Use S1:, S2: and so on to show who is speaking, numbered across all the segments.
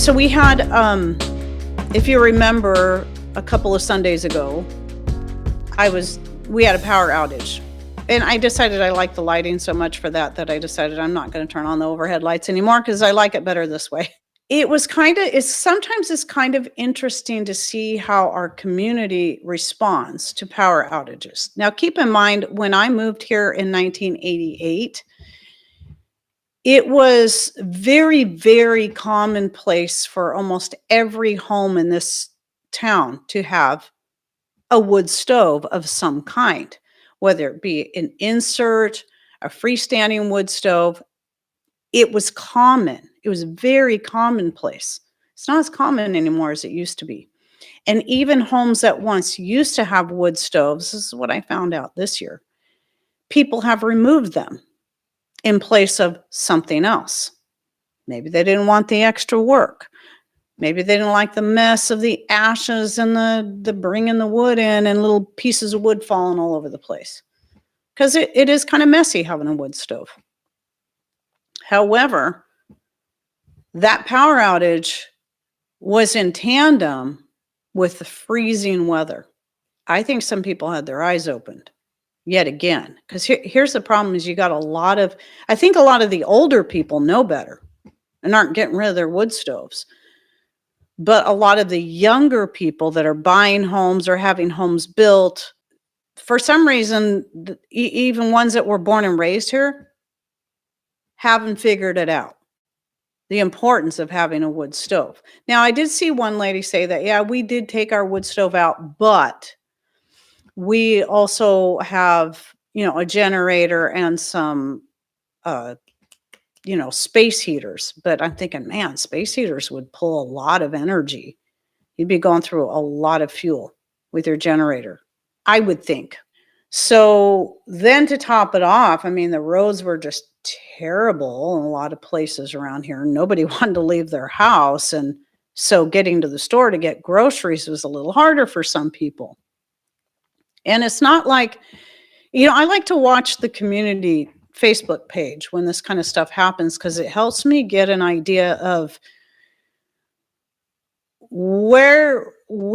S1: So we had, if you remember, a couple of Sundays ago, we had a power outage. And I decided I like the lighting so much for that I decided I'm not going to turn on the overhead lights anymore because I like it better this way. Sometimes it's kind of interesting to see how our community responds to power outages. Now, keep in mind, when I moved here in 1988, it was very, very commonplace for almost every home in this town to have a wood stove of some kind, whether it be an insert, a freestanding wood stove. It was common. It was very commonplace. It's not as common anymore as it used to be. And even homes that once used to have wood stoves, this is what I found out this year, people have removed them in place of something else. Maybe they didn't want the extra work. Maybe they didn't like the mess of the ashes and the bringing the wood in and little pieces of wood falling all over the place. Because it is kind of messy having a wood stove. However, that power outage was in tandem with the freezing weather. I think some people had their eyes opened yet again. Because here's the problem is I think a lot of the older people know better and aren't getting rid of their wood stoves. But a lot of the younger people that are buying homes or having homes built, for some reason, even ones that were born and raised here, haven't figured it out. The importance of having a wood stove. Now, I did see one lady say that, yeah, we did take our wood stove out, but we also have, a generator and some, space heaters. But I'm thinking, man, space heaters would pull a lot of energy. You'd be going through a lot of fuel with your generator, I would think. So then to top it off, the roads were just terrible in a lot of places around here. Nobody wanted to leave their house. And so getting to the store to get groceries was a little harder for some people. And it's not like, I like to watch the community Facebook page when this kind of stuff happens because it helps me get an idea of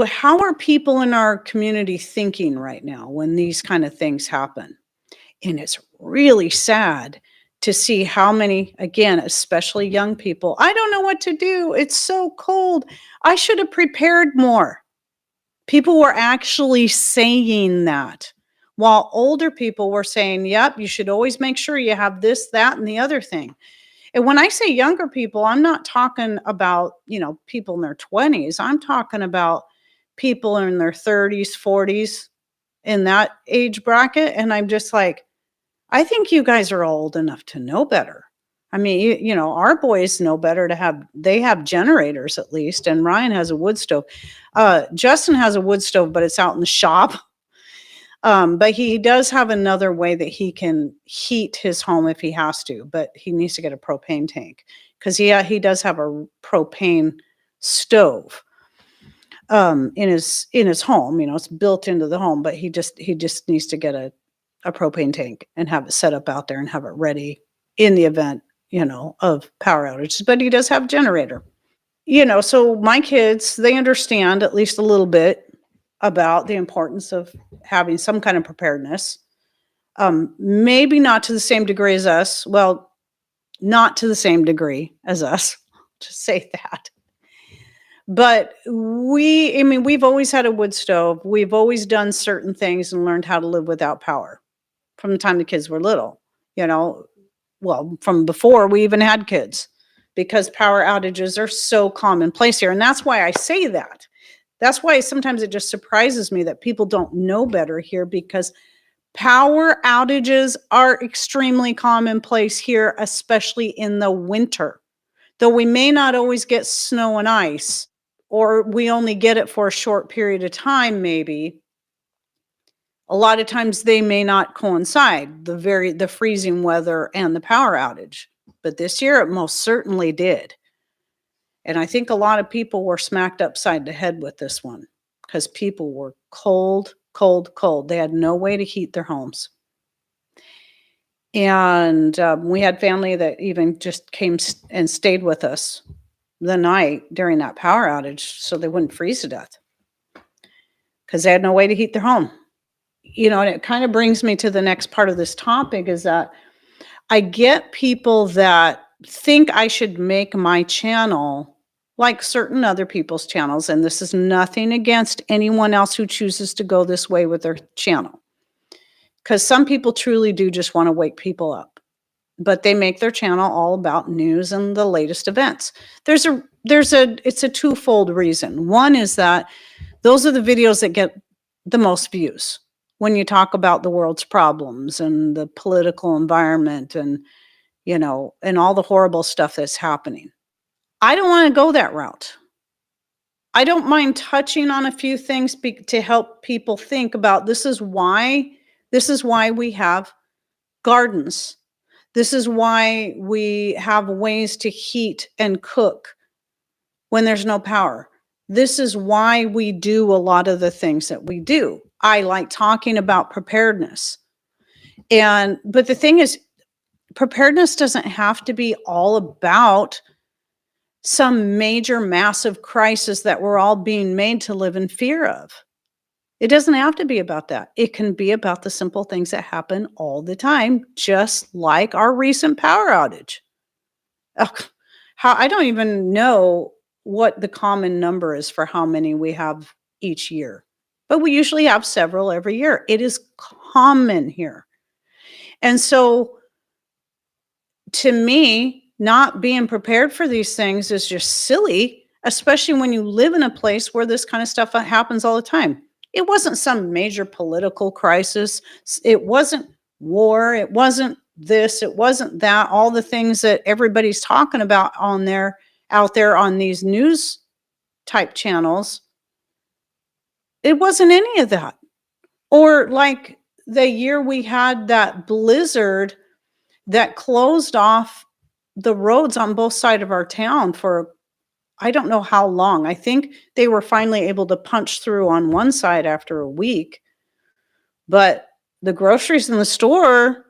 S1: how are people in our community thinking right now when these kind of things happen. And it's really sad to see how many, again, especially young people, I don't know what to do. It's so cold. I should have prepared more. People were actually saying that, while older people were saying, yep, you should always make sure you have this, that, and the other thing. And when I say younger people, I'm not talking about, people in their 20s. I'm talking about people in their 30s, 40s, in that age bracket. And I'm just like, I think you guys are old enough to know better. Our boys know better they have generators at least, and Ryan has a wood stove. Justin has a wood stove, but it's out in the shop. But he does have another way that he can heat his home if he has to, but he needs to get a propane tank because he does have a propane stove in his home. It's built into the home, but he just needs to get a propane tank and have it set up out there and have it ready in the event, of power outages. But he does have a generator. So my kids, they understand at least a little bit about the importance of having some kind of preparedness. Maybe not to the same degree as us. Well, not to the same degree as us, to say that. But we've always had a wood stove. We've always done certain things and learned how to live without power from the time the kids were little, well, from before we even had kids, because power outages are so commonplace here. And that's why I say that. That's why sometimes it just surprises me that people don't know better here, because power outages are extremely commonplace here, especially in the winter. Though we may not always get snow and ice, or we only get it for a short period of time, maybe. A lot of times they may not coincide, the freezing weather and the power outage. But this year it most certainly did. And I think a lot of people were smacked upside the head with this one because people were cold, cold, cold. They had no way to heat their homes. And we had family that even just came and stayed with us the night during that power outage so they wouldn't freeze to death because they had no way to heat their home. And it kind of brings me to the next part of this topic is that I get people that think I should make my channel like certain other people's channels. And this is nothing against anyone else who chooses to go this way with their channel. Because some people truly do just want to wake people up. But they make their channel all about news and the latest events. It's a twofold reason. One is that those are the videos that get the most views when you talk about the world's problems and the political environment and all the horrible stuff that's happening. I don't want to go that route. I don't mind touching on a few things to help people think about this is why we have gardens. This is why we have ways to heat and cook when there's no power. This is why we do a lot of the things that we do. I like talking about preparedness. But the thing is, preparedness doesn't have to be all about some major, massive crisis that we're all being made to live in fear of. It doesn't have to be about that. It can be about the simple things that happen all the time, just like our recent power outage. I don't even know what the common number is for how many we have each year, but we usually have several every year. It is common here. And so to me, not being prepared for these things is just silly, especially when you live in a place where this kind of stuff happens all the time. It wasn't some major political crisis. It wasn't war. It wasn't this. It wasn't that. All the things that everybody's talking about out there on these news type channels. It wasn't any of that. Or like the year we had that blizzard that closed off the roads on both sides of our town for I don't know how long. I think they were finally able to punch through on one side after a week. But the groceries in the store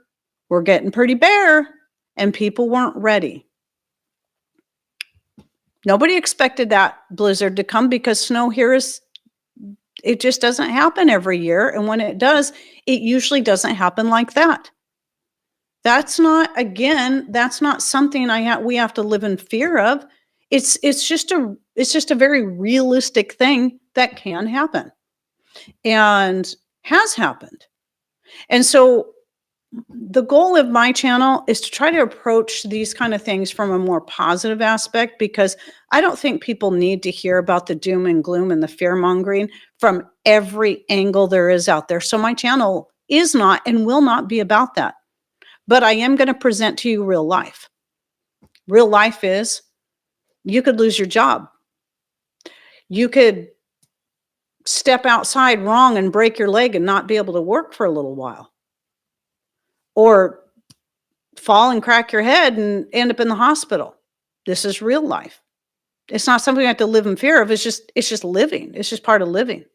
S1: were getting pretty bare and people weren't ready. Nobody expected that blizzard to come because snow here it just doesn't happen every year. And when it does, it usually doesn't happen like that. That's not something we have to live in fear of. It's just a very realistic thing that can happen and has happened. And so the goal of my channel is to try to approach these kind of things from a more positive aspect, because I don't think people need to hear about the doom and gloom and the fear mongering from every angle there is out there. So my channel is not and will not be about that. But I am going to present to you real life. Real life is you could lose your job. You could step outside wrong and break your leg and not be able to work for a little while. Or fall and crack your head and end up in the hospital. This is real life. It's not something you have to live in fear of. It's just living. It's just part of living.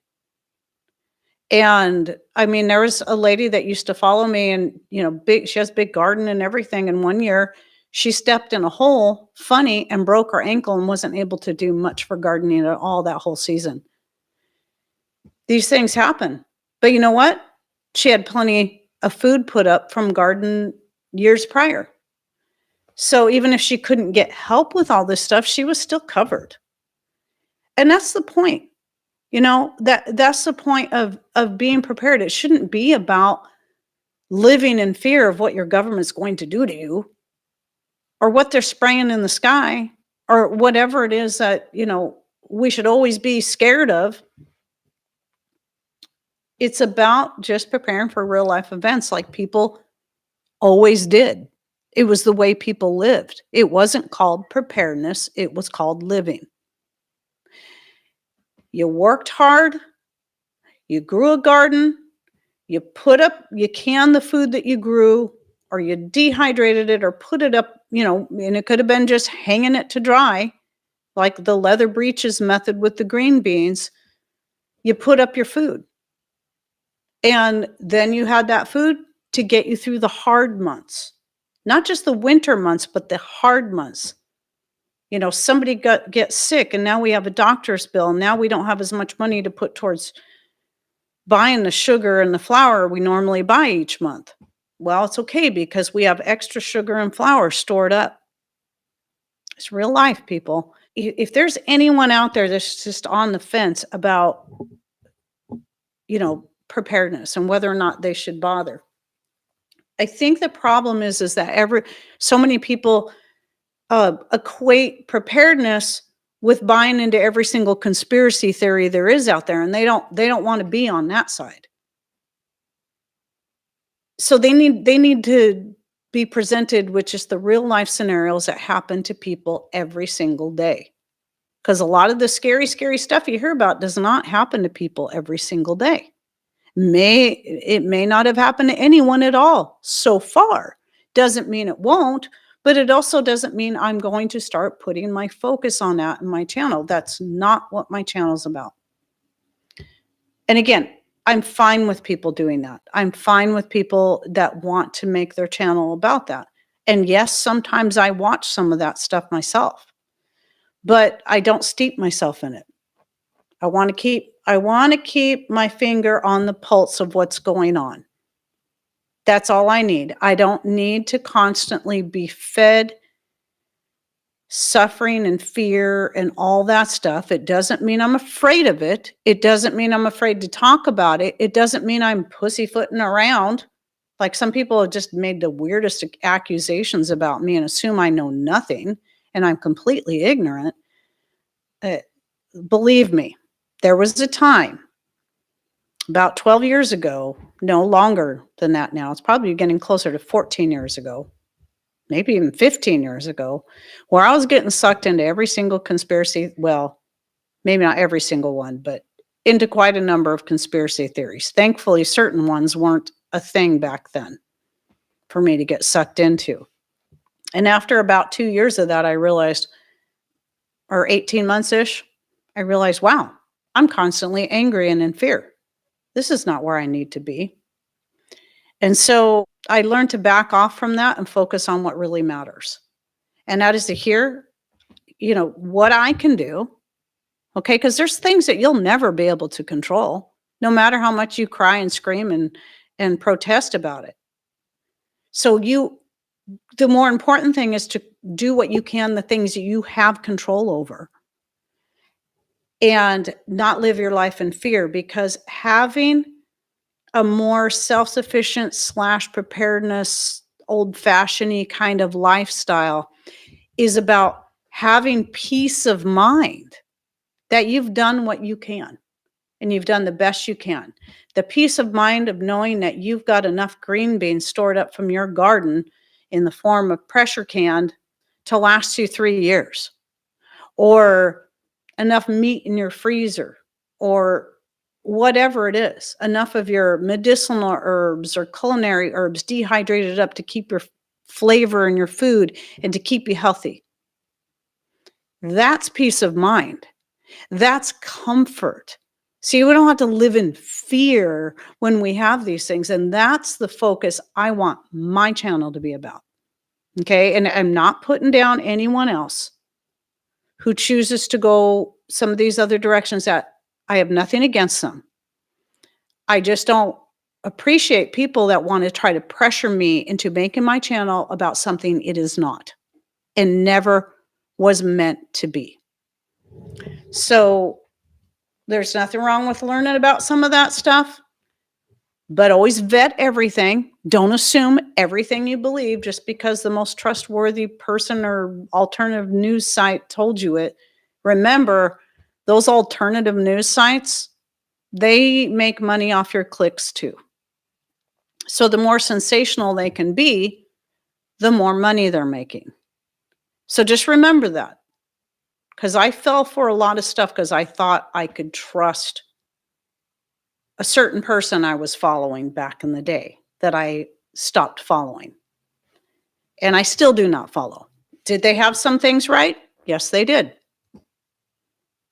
S1: And I mean, there was a lady that used to follow me and, she has a big garden and everything. And one year she stepped in a hole funny and broke her ankle and wasn't able to do much for gardening at all that whole season. These things happen. But you know what? She had plenty of food put up from garden years prior. So even if she couldn't get help with all this stuff, she was still covered. And that's the point. That's the point of being prepared. It shouldn't be about living in fear of what your government's going to do to you or what they're spraying in the sky or whatever it is that, we should always be scared of. It's about just preparing for real life events like people always did. It was the way people lived. It wasn't called preparedness. It was called living. You worked hard. You grew a garden. You canned the food that you grew, or you dehydrated it or put it up, and it could have been just hanging it to dry, like the leather breeches method with the green beans. You put up your food. And then you had that food to get you through the hard months, not just the winter months, but the hard months. Somebody gets sick and now we have a doctor's bill. Now we don't have as much money to put towards buying the sugar and the flour we normally buy each month. Well, it's okay because we have extra sugar and flour stored up. It's real life, people. If there's anyone out there that's just on the fence about, preparedness and whether or not they should bother, I think the problem is that so many people equate preparedness with buying into every single conspiracy theory there is out there, and they don't want to be on that side. So they need to be presented with just the real life scenarios that happen to people every single day. Because a lot of the scary, scary stuff you hear about does not happen to people every single day. It may not have happened to anyone at all so far. Doesn't mean it won't, but it also doesn't mean I'm going to start putting my focus on that in my channel. That's not what my channel's about. And again, I'm fine with people doing that. I'm fine with people that want to make their channel about that. And yes, sometimes I watch some of that stuff myself, but I don't steep myself in it. I want to keep my finger on the pulse of what's going on. That's all I need. I don't need to constantly be fed suffering and fear and all that stuff. It doesn't mean I'm afraid of it. It doesn't mean I'm afraid to talk about it. It doesn't mean I'm pussyfooting around. Like some people have just made the weirdest accusations about me and assume I know nothing and I'm completely ignorant. Believe me, there was a time about 12 years ago, no longer than that now. It's probably getting closer to 14 years ago, maybe even 15 years ago, where I was getting sucked into every single conspiracy. Well, maybe not every single one, but into quite a number of conspiracy theories. Thankfully, certain ones weren't a thing back then for me to get sucked into. And after about 2 years of that, I realized, or 18 months-ish, I realized, wow, I'm constantly angry and in fear. This is not where I need to be. And so I learned to back off from that and focus on what really matters. And that is to hear, what I can do. Okay. Because there's things that you'll never be able to control, no matter how much you cry and scream and protest about it. So the more important thing is to do what you can, the things that you have control over, and not live your life in fear, because having a more self-sufficient / preparedness, old-fashioned kind of lifestyle is about having peace of mind that you've done what you can and you've done the best you can. The peace of mind of knowing that you've got enough green beans stored up from your garden in the form of pressure canned to last you 3 years, or enough meat in your freezer, or whatever it is, enough of your medicinal herbs or culinary herbs dehydrated up to keep your flavor in your food and to keep you healthy. That's peace of mind. That's comfort. See, we don't have to live in fear when we have these things. And that's the focus I want my channel to be about. Okay. And I'm not putting down anyone else who chooses to go some of these other directions. That I have nothing against them. I just don't appreciate people that want to try to pressure me into making my channel about something it is not and never was meant to be. So there's nothing wrong with learning about some of that stuff, but always vet everything. Don't assume everything you believe just because the most trustworthy person or alternative news site told you it. Remember, those alternative news sites, they make money off your clicks too. So the more sensational they can be, the more money they're making. So just remember that. Because I fell for a lot of stuff because I thought I could trust a certain person I was following back in the day that I stopped following. And I still do not follow. Did they have some things right? Yes, they did.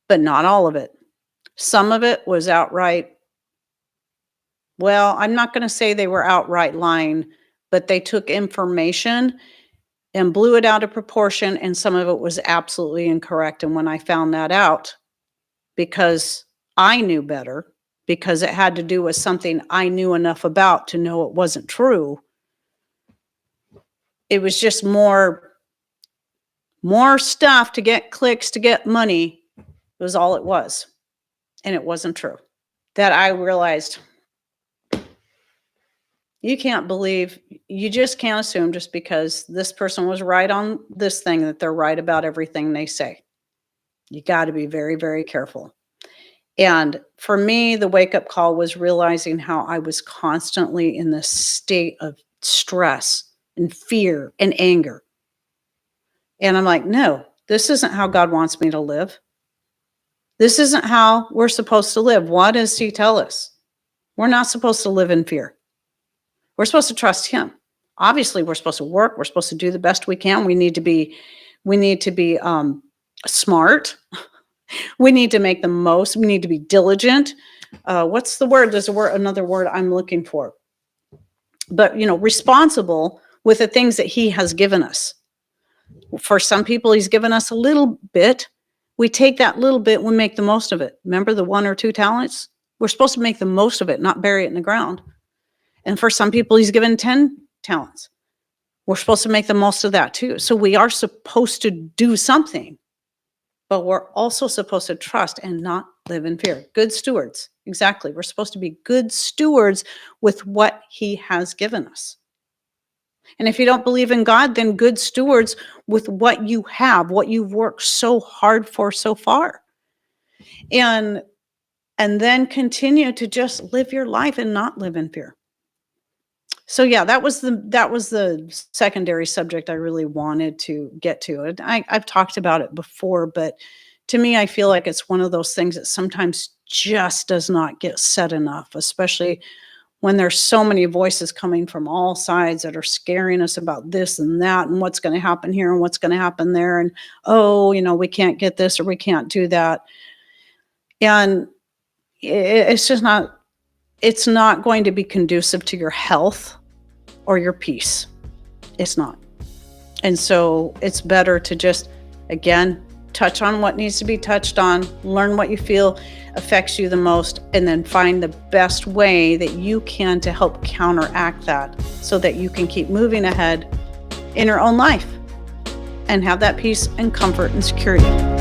S1: But not all of it. Some of it was outright, well, I'm not going to say they were outright lying, but they took information and blew it out of proportion, and some of it was absolutely incorrect. And when I found that out, because I knew better, because it had to do with something I knew enough about to know it wasn't true, it was just more stuff to get clicks, to get money. It was all it was. And it wasn't true. That I realized, you just can't assume just because this person was right on this thing that they're right about everything they say. You got to be very, very careful. And for me, the wake-up call was realizing how I was constantly in this state of stress and fear and anger. And I'm like, no, this isn't how God wants me to live. This isn't how we're supposed to live. What does he tell us? We're not supposed to live in fear. We're supposed to trust him. Obviously, we're supposed to work. We're supposed to do the best we can. We need to be smart. We need to make the most. We need to be diligent. What's the word? There's another word I'm looking for. But, responsible with the things that he has given us. For some people, he's given us a little bit. We take that little bit, we make the most of it. Remember the 1 or 2 talents? We're supposed to make the most of it, not bury it in the ground. And for some people, he's given 10 talents. We're supposed to make the most of that too. So we are supposed to do something, but we're also supposed to trust and not live in fear. Good stewards. Exactly. We're supposed to be good stewards with what he has given us. And if you don't believe in God, then good stewards with what you have, what you've worked so hard for so far. And then continue to just live your life and not live in fear. So yeah, that was the secondary subject I really wanted to get to. I've talked about it before, but to me, I feel like it's one of those things that sometimes just does not get said enough, especially when there's so many voices coming from all sides that are scaring us about this and that and what's going to happen here and what's going to happen there. And, we can't get this or we can't do that. And it's just it's not going to be conducive to your health or your peace. It's not. And so it's better to just, again, touch on what needs to be touched on, learn what you feel affects you the most, and then find the best way that you can to help counteract that so that you can keep moving ahead in your own life and have that peace and comfort and security.